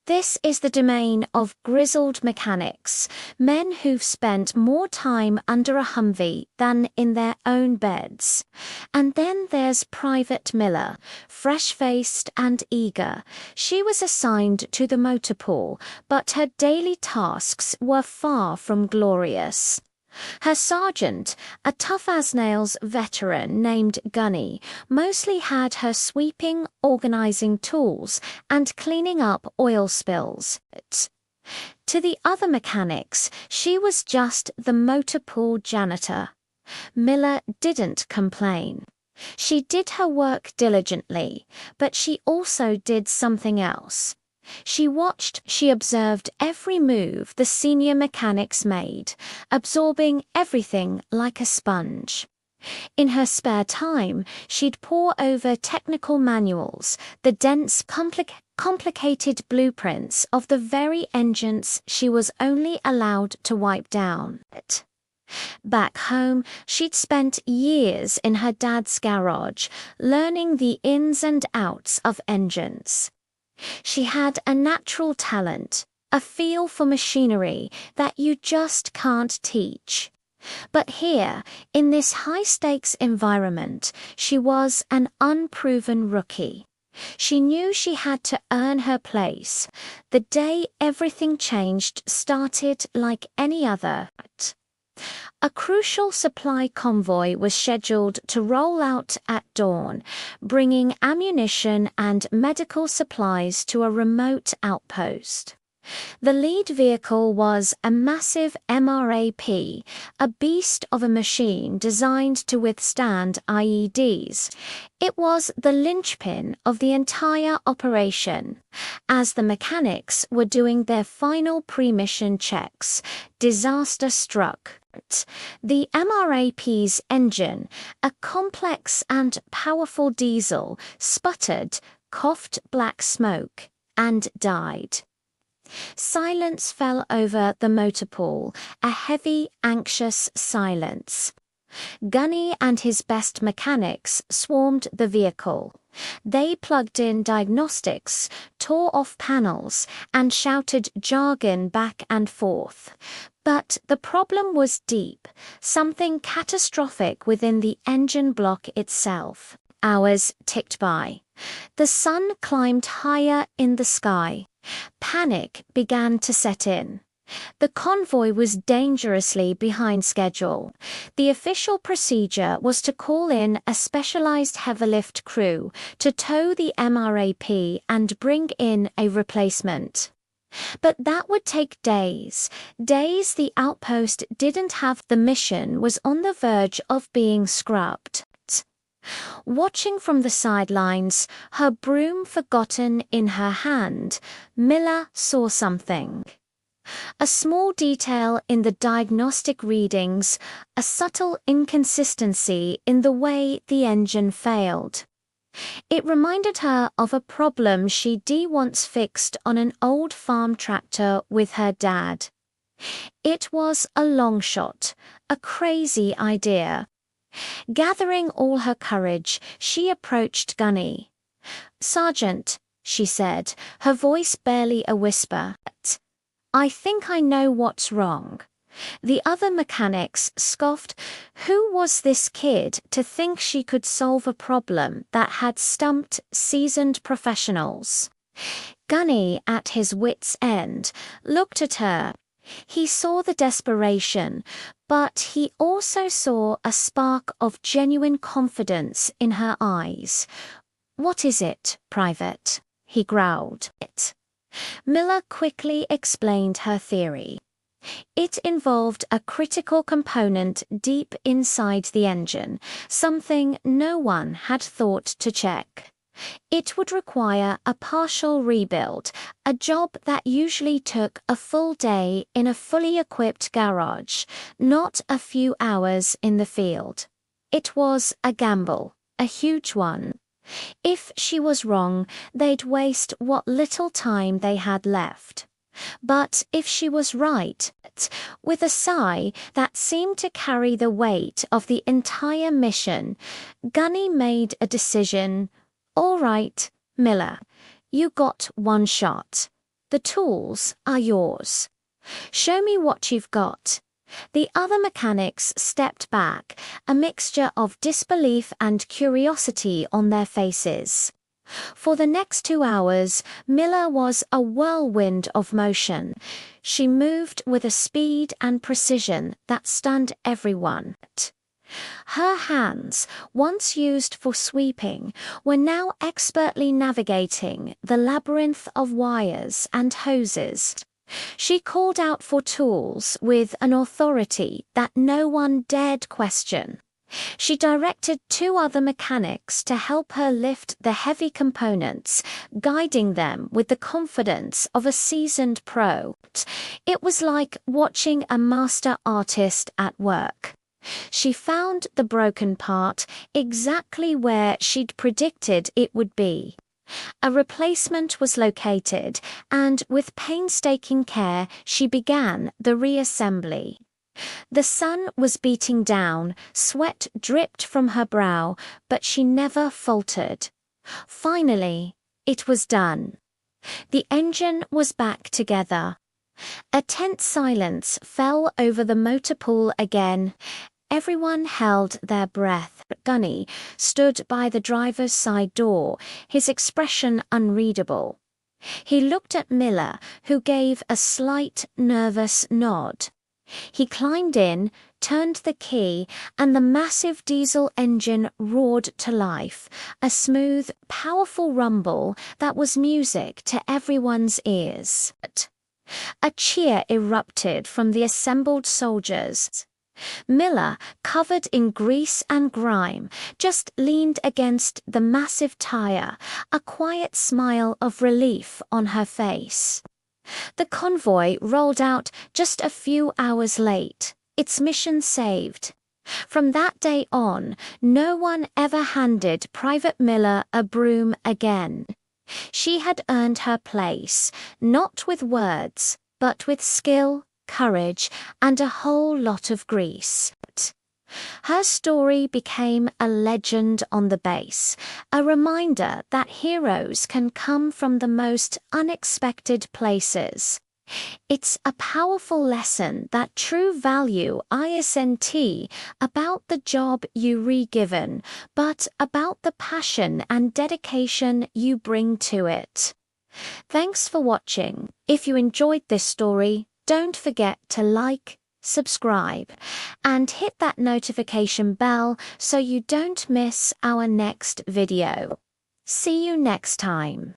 This is the domain of grizzled mechanics, men who've spent more time under a Humvee than in their own beds. And then there's Private Miller, fresh-faced and eager. She was assigned to the motor pool, but her daily tasks were far from glorious. Her sergeant, a tough-as-nails veteran named Gunny, mostly had her sweeping, organizing tools and cleaning up oil spills. To the other mechanics, she was just the motor pool janitor. Miller didn't complain. She did her work diligently, but she also did something else. She observed every move the senior mechanics made, absorbing everything like a sponge. In her spare time, she'd pore over technical manuals, the dense, complicated blueprints of the very engines she was only allowed to wipe down. Back home, she'd spent years in her dad's garage, learning the ins and outs of engines. She had a natural talent, a feel for machinery that you just can't teach. But here, in this high-stakes environment, she was an unproven rookie. She knew she had to earn her place. The day everything changed started like any other. A crucial supply convoy was scheduled to roll out at dawn, bringing ammunition and medical supplies to a remote outpost. The lead vehicle was a massive MRAP, a beast of a machine designed to withstand IEDs. It was the linchpin of the entire operation. As the mechanics were doing their final pre-mission checks, disaster struck. The MRAP's engine, a complex and powerful diesel, sputtered, coughed black smoke, and died. Silence fell over the motor pool, a heavy, anxious silence. Gunny and his best mechanics swarmed the vehicle. They plugged in diagnostics, tore off panels, and shouted jargon back and forth. But the problem was deep, something catastrophic within the engine block itself. Hours ticked by. The sun climbed higher in the sky. Panic began to set in. The convoy was dangerously behind schedule. The official procedure was to call in a specialized heavy-lift crew to tow the MRAP and bring in a replacement. But that would take days. Days the outpost didn't have. The mission was on the verge of being scrubbed. Watching from the sidelines, her broom forgotten in her hand, Miller saw something. A small detail in the diagnostic readings, a subtle inconsistency in the way the engine failed. It reminded her of a problem she'd once fixed on an old farm tractor with her dad. It was a long shot, a crazy idea. Gathering all her courage, she approached Gunny. "Sergeant," she said, her voice barely a whisper, "I think I know what's wrong." The other mechanics scoffed. Who was this kid to think she could solve a problem that had stumped seasoned professionals? Gunny, at his wits' end, looked at her. He saw the desperation, but he also saw a spark of genuine confidence in her eyes. "What is it, Private?" he growled. Miller quickly explained her theory. It involved a critical component deep inside the engine, something no one had thought to check. It would require a partial rebuild, a job that usually took a full day in a fully equipped garage, not a few hours in the field. It was a gamble, a huge one. If she was wrong, they'd waste what little time they had left. But if she was right, with a sigh that seemed to carry the weight of the entire mission, Gunny made a decision. "All right, Miller, You got one shot. The tools are yours. Show me what you've got. The other mechanics stepped back, a mixture of disbelief and curiosity on their faces. For the next 2 hours, Miller was a whirlwind of motion. She moved with a speed and precision that stunned everyone. Her hands, once used for sweeping, were now expertly navigating the labyrinth of wires and hoses. She called out for tools with an authority that no one dared question. She directed 2 other mechanics to help her lift the heavy components, guiding them with the confidence of a seasoned pro. It was like watching a master artist at work. She found the broken part exactly where she'd predicted it would be. A replacement was located, and with painstaking care she began the reassembly. The sun was beating down, sweat dripped from her brow, but she never faltered. Finally, it was done. The engine was back together. A tense silence fell over the motor pool again. Everyone held their breath. Gunny stood by the driver's side door, his expression unreadable. He looked at Miller, who gave a slight, nervous nod. He climbed in, turned the key, and the massive diesel engine roared to life, a smooth, powerful rumble that was music to everyone's ears. A cheer erupted from the assembled soldiers. Miller, covered in grease and grime, just leaned against the massive tire, a quiet smile of relief on her face. The convoy rolled out just a few hours late, its mission saved. From that day on, no one ever handed Private Miller a broom again. She had earned her place, not with words, but with skill, courage, and a whole lot of grease. Her story became a legend on the base, a reminder that heroes can come from the most unexpected places. It's a powerful lesson that true value isn't about the job you re-given, but about the passion and dedication you bring to it. Thanks for watching. If you enjoyed this story, don't forget to like, subscribe, and hit that notification bell so you don't miss our next video. See you next time.